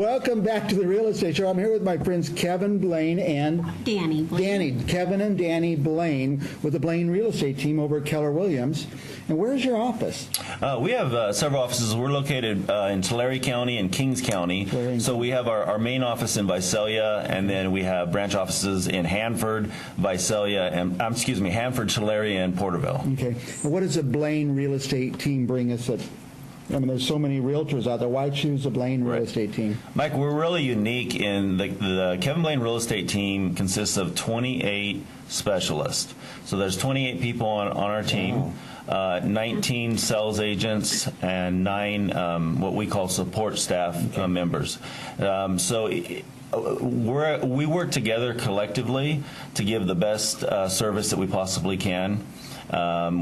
Welcome back to the Real Estate Show. I'm here with my friends Kevin Blaine and Danny Blaine. Kevin and Danny Blaine with the Blaine Real Estate team over at Keller Williams. And where's your office? We have several offices. We're located in Tulare County and Kings County. So we have our main office in Visalia, and then we have branch offices in Hanford, Visalia, and Hanford, Tulare, and Porterville. Okay. And what does the Blaine Real Estate team bring us I mean, there's so many realtors out there. Why choose the Blaine Real Estate team? Mike, we're really unique in the Kevin Blaine Real Estate team consists of 28 specialists. So there's 28 people on our team, 19 sales agents, and 9 what we call support staff members. We work together collectively to give the best service that we possibly can.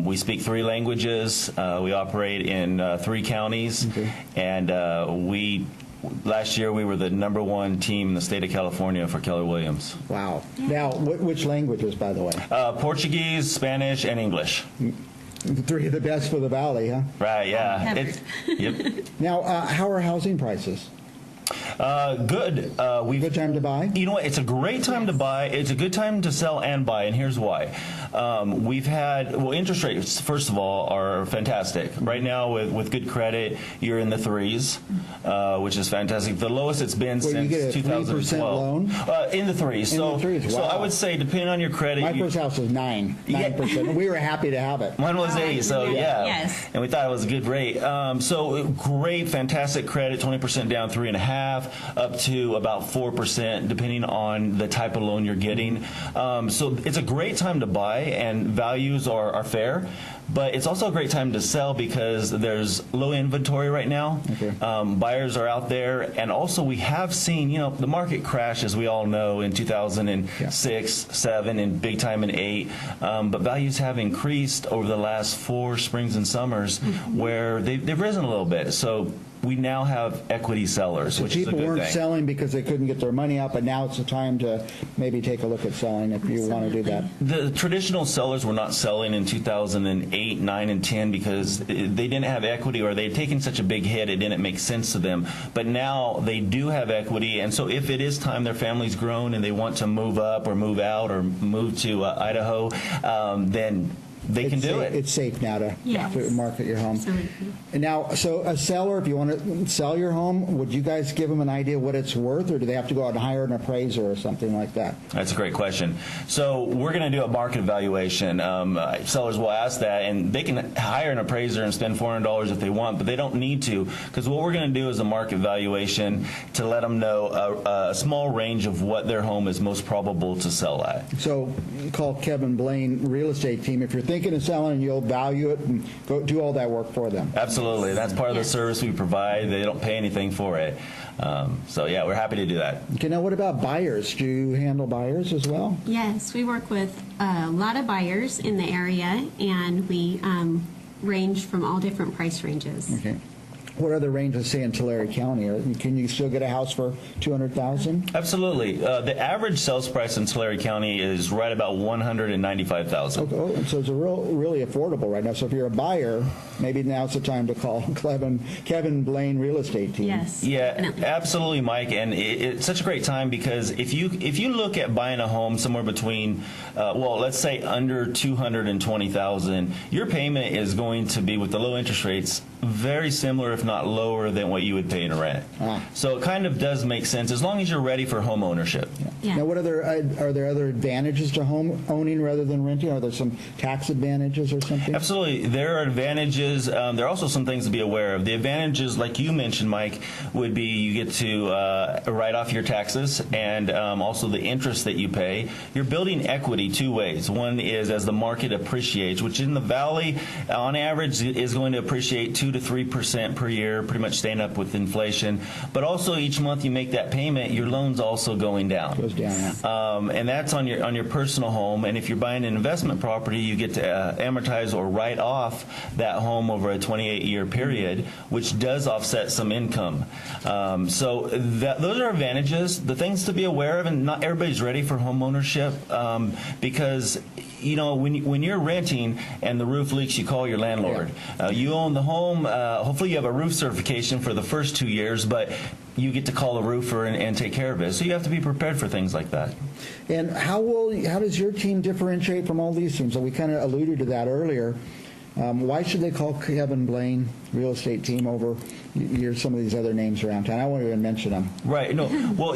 We speak 3 languages. We operate in 3 counties, and last year we were the #1 team in the state of California for Keller Williams. Wow! Now, which languages, by the way? Portuguese, Spanish, and English. 3 of the best for the Valley, huh? Right? Yeah. Yep. Now, how are housing prices? Good. Good time to buy? You know what? It's a great time to buy. It's a good time to sell and buy, and here's why. We've had, interest rates, first of all, are fantastic. Right now, with good credit, you're in the 3s, which is fantastic. The lowest it's been since you get a 2012. loan? In the 3s. In the 3s, wow. So I would say, depending on your credit. My first house was 9%. We were happy to have it. Mine was 8, so yeah. Yes. And we thought it was a good rate. So great, fantastic credit, 20% down, 3.5%. Up to about 4%, depending on the type of loan you're getting. So it's a great time to buy, and values are fair. But it's also a great time to sell because there's low inventory right now. Buyers are out there, and also we have seen, the market crash, as we all know, in 2006, 7, and big time in 8. But values have increased over the last 4 springs and summers, where they've risen a little bit. So we now have equity sellers, which is a good thing. People weren't selling because they couldn't get their money out, but now it's the time to maybe take a look at selling if you want to do that. The traditional sellers were not selling in 2008, 9, and 10 because they didn't have equity, or they had taken such a big hit it didn't make sense to them. But now they do have equity, and so if it is time their family's grown and they want to move up or move out or move to Idaho, then they can do it. It's safe now to market your home. Absolutely. And now, so a seller, if you want to sell your home, would you guys give them an idea what it's worth, or do they have to go out and hire an appraiser or something like that? That's a great question. So we're going to do a market evaluation. Sellers will ask that, and they can hire an appraiser and spend $400 if they want, but they don't need to, because what we're going to do is a market valuation to let them know a small range of what their home is most probable to sell at. So call Kevin Blaine Real Estate Team if you're thinking of selling, and you'll value it and go do all that work for them. Absolutely. That's part of the service we provide. They don't pay anything for it. So yeah, we're happy to do that. Okay, now what about buyers? Do you handle buyers as well? Yes, we work with a lot of buyers in the area, and we range from all different price ranges. Okay. What are the ranges, say, in Tulare County? Can you still get a house for $200,000? Absolutely. The average sales price in Tulare County is right about $195,000. Oh, so it's really affordable right now. So if you're a buyer, maybe now's the time to call Kevin Blaine Real Estate Team. Yes. Yeah, definitely. absolutely, Mike. And it's such a great time because if you look at buying a home somewhere between, let's say under $220,000, your payment is going to be, with the low interest rates, very similar, if not lower, than what you would pay in rent. So it kind of does make sense as long as you're ready for home ownership. Yeah. Now, are there other advantages to home owning rather than renting? Are there some tax advantages or something? Absolutely. There are advantages. There are also some things to be aware of. The advantages, like you mentioned, Mike, would be you get to write off your taxes and also the interest that you pay. You're building equity 2 ways. One is as the market appreciates, which in the Valley, on average, is going to appreciate 2 to 3% per year, pretty much staying up with inflation. But also each month you make that payment, your loan's also going down. Goes down, yeah. And that's on your personal home. And if you're buying an investment property, you get to amortize or write off that home over a 28-year period, which does offset some income. So those are advantages. The things to be aware of, and not everybody's ready for home ownership because when you're renting and the roof leaks, you call your landlord. You own the home, home, hopefully you have a roof certification for the first 2 years, but you get to call a roofer and take care of it. So you have to be prepared for things like that. And how does your team differentiate from all these teams? So we kind of alluded to that earlier. Why should they call Kevin Blaine Real Estate Team over some of these other names around town? I won't even mention them. Right. No. Well,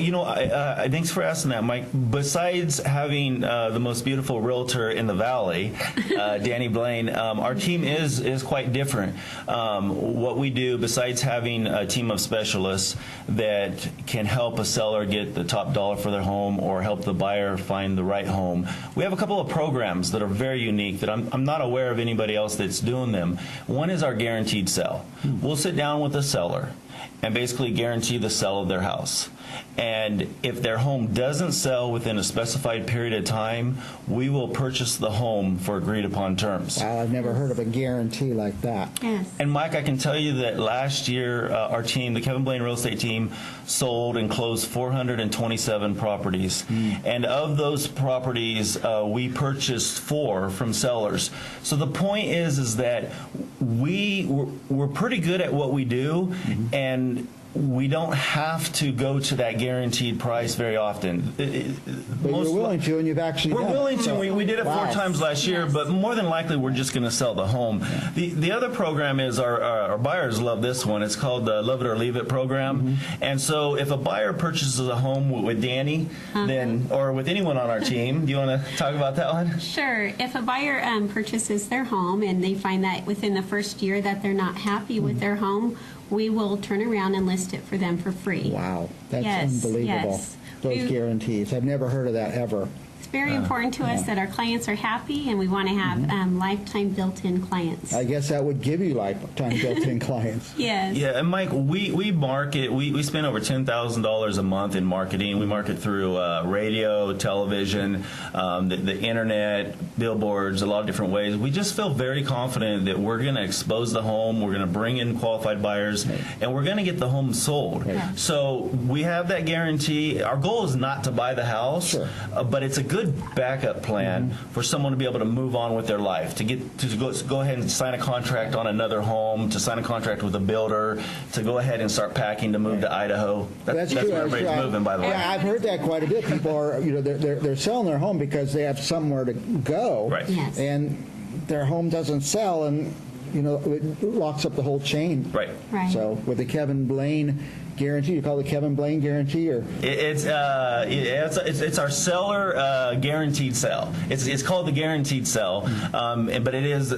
thanks for asking that, Mike. Besides having the most beautiful realtor in the valley, Danny Blaine, our team is quite different. What we do, besides having a team of specialists that can help a seller get the top dollar for their home or help the buyer find the right home, we have a couple of programs that are very unique that I'm not aware of anybody else that's doing them. One is our guaranteed sell. We'll sit down with the seller and basically guarantee the sale of their house. And if their home doesn't sell within a specified period of time, we will purchase the home for agreed upon terms. Wow, I've never heard of a guarantee like that. Yes. And Mike, I can tell you that last year, our team, the Kevin Blaine Real Estate Team, sold and closed 427 properties. And of those properties, we purchased 4 from sellers. So the point is that we're pretty good at what we do, and we don't have to go to that guaranteed price very often. But you're willing to, and you've actually We're done willing it. to. We did it 4 times last year, but more than likely we're just going to sell the home. The other program is our buyers love this one. It's called the Love It or Leave It program. And so if a buyer purchases a home with Danny, then or with anyone on our team, do you want to talk about that one? Sure. If a buyer purchases their home and they find that within the first year that they're not happy with their home, we will turn around and list it for them for free. Wow, that's Yes, unbelievable. yes. Those guarantees. I've never heard of that ever. It's very important to us that our clients are happy, and we want to have lifetime built-in clients. I guess that would give you lifetime built-in clients. Yes. Yeah, and Mike, we market. We spend over $10,000 a month in marketing. We market through radio, television, the internet, billboards, a lot of different ways. We just feel very confident that we're going to expose the home, we're going to bring in qualified buyers, and we're going to get the home sold. Right. So we have that guarantee. Our goal is not to buy the house, Sure. But it's a good backup plan for someone to be able to move on with their life, to go ahead and sign a contract on another home, to sign a contract with a builder, to go ahead and start packing to move to Idaho. That's true. where everybody's moving, by the way. Yeah, I've heard that quite a bit. People are, they're selling their home because they have somewhere to go, Right. Yes. and their home doesn't sell, and it locks up the whole chain. Right. Right. So with the Kevin Blaine guarantee, you call it the Kevin Blaine guarantee, or It's our seller guaranteed sell. It's called the guaranteed sell, but it is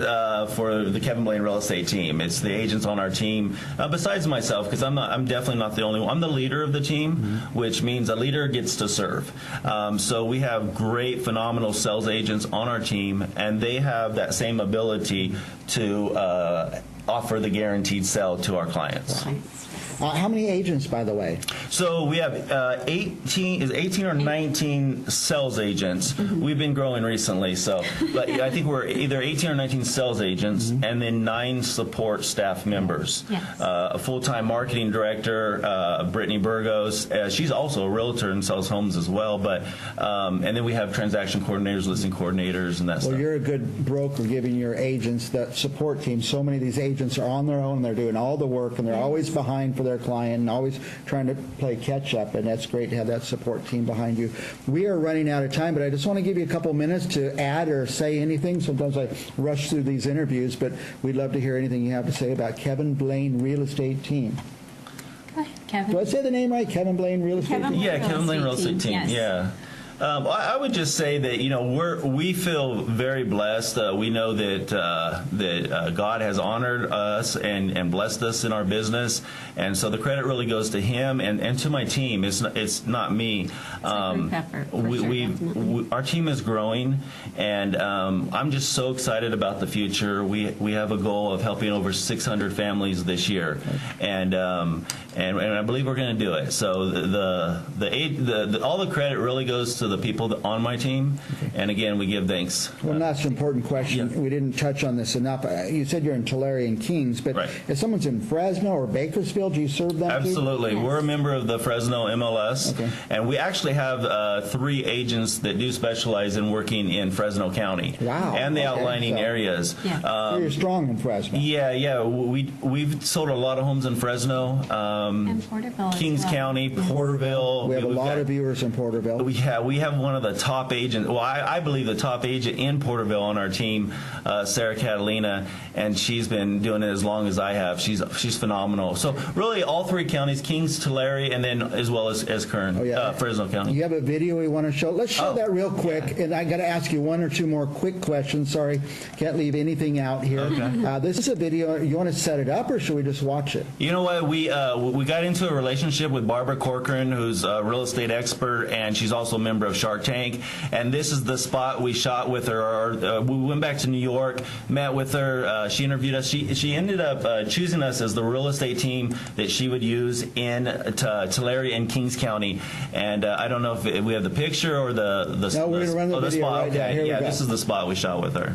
for the Kevin Blaine Real Estate Team. It's the agents on our team, besides myself, because I'm definitely not the only one. I'm the leader of the team, which means a leader gets to serve. So we have great, phenomenal sales agents on our team, and they have that same ability to offer the guaranteed sell to our clients. how many agents, by the way? So we have 18 or 19 sales agents. We've been growing recently, but I think we're either 18 or 19 sales agents, and then 9 support staff members. Yes. A full-time marketing director, Brittany Burgos. She's also a realtor and sells homes as well. And then we have transaction coordinators, listing coordinators, and that stuff. Well, you're a good broker giving your agents that support team. So many of these agents are on their own, they're doing all the work, and they're always behind for their client and always trying to play catch up, and that's great to have that support team behind you. We are running out of time, but I just want to give you a couple minutes to add or say anything. Sometimes I rush through these interviews, but we'd love to hear anything you have to say about Kevin Blaine Real Estate Team. Go ahead, Kevin. Do I say the name right? Kevin Blaine Real Estate Kevin Team? Blaine. Yeah, Kevin Blaine Real Estate Team. Yes. Yeah. I would just say that we feel very blessed. We know that God has honored us and blessed us in our business, and so the credit really goes to Him and to my team. It's not me. a group effort, for sure, definitely. Our team is growing, and I'm just so excited about the future. We have a goal of helping over 600 families this year, and and I believe we're going to do it. So all the credit really goes to the people on my team, and again, we give thanks. One last important question. Yeah. We didn't touch on this enough. You said you're in Tulare and Kings, but Right. if someone's in Fresno or Bakersfield, do you serve them too? Absolutely. Yes. We're a member of the Fresno MLS, Okay. and we actually have 3 agents that do specialize in working in Fresno County. Wow. And the Okay. outlining So- areas. Yeah. So you're strong in Fresno. Yeah. We've sold a lot of homes in Fresno, And Porterville as Kings well. County, Porterville. We have a We've lot got- of viewers in Porterville. We have one of the top agents. Well, I believe the top agent in Porterville on our team, Sarah Catalina, and she's been doing it as long as I have. She's phenomenal. So really, all 3 counties: Kings, Tulare, and then as well as Kern, Oh, yeah. Fresno County. You have a video we want to show. Let's show Oh, that real quick. And I got to ask you 1 or 2 more quick questions. Sorry, can't leave anything out here. Okay. This is a video. You want to set it up, or should we just watch it? You know what? We got into a relationship with Barbara Corcoran, who's a real estate expert, and she's also a member of Shark Tank. And this is the spot we shot with her. We went back to New York, met with her. She interviewed us. She ended up choosing us as the real estate team that she would use in Tulare and Kings County. And I don't know if we have the picture or the No, we're gonna run the video spot. right now. Okay. Here we Yeah, go. this is the spot we shot with her.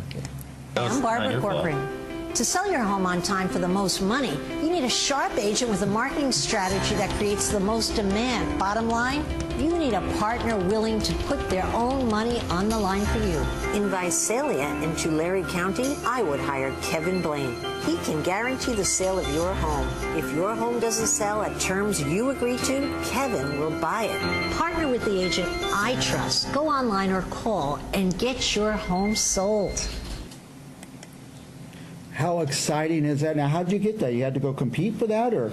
I'm Barbara Not your fault. Corcoran. To sell your home on time for the most money, you need a sharp agent with a marketing strategy that creates the most demand. Bottom line, you need a partner willing to put their own money on the line for you. In Visalia in Tulare County, I would hire Kevin Blaine. He can guarantee the sale of your home. If your home doesn't sell at terms you agree to, Kevin will buy it. Partner with the agent I trust. Go online or call and get your home sold. How exciting is that? Now, how did you get that? You had to go compete for that, or?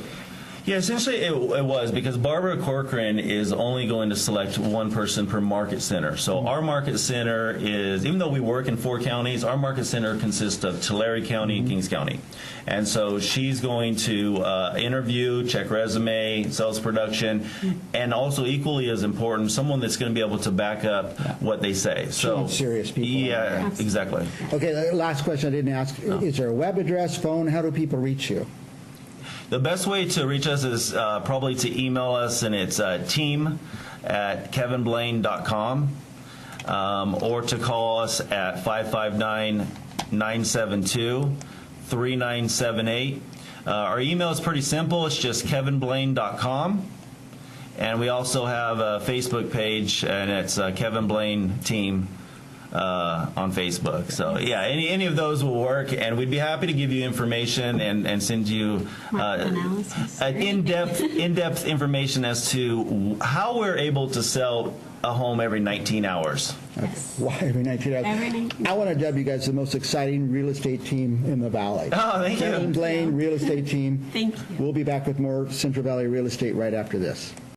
Yeah, essentially it was because Barbara Corcoran is only going to select 1 person per market center. So our market center is, even though we work in 4 counties, our market center consists of Tulare County and Kings County. And so she's going to interview, check resume, sales production, and also equally as important, someone that's going to be able to back up what they say. So wants serious people. Yeah, exactly. Okay, the last question I didn't ask. Is there a web address, phone? How do people reach you? The best way to reach us is probably to email us, and it's team@kevinblaine.com, or to call us at 559-972-3978. Our email is pretty simple. It's just kevinblaine.com. And we also have a Facebook page, and it's Kevin Blaine Team on Facebook. So yeah, any of those will work, and we'd be happy to give you information and send you Analysis. in-depth information as to how we're able to sell a home every 19 hours. Yes. Why every 19 hours? Every 19 I want to dub you guys the most exciting real estate team in the Valley. Oh, thank you. Kevin Blaine, real estate team. Thank you. We'll be back with more Central Valley real estate right after this.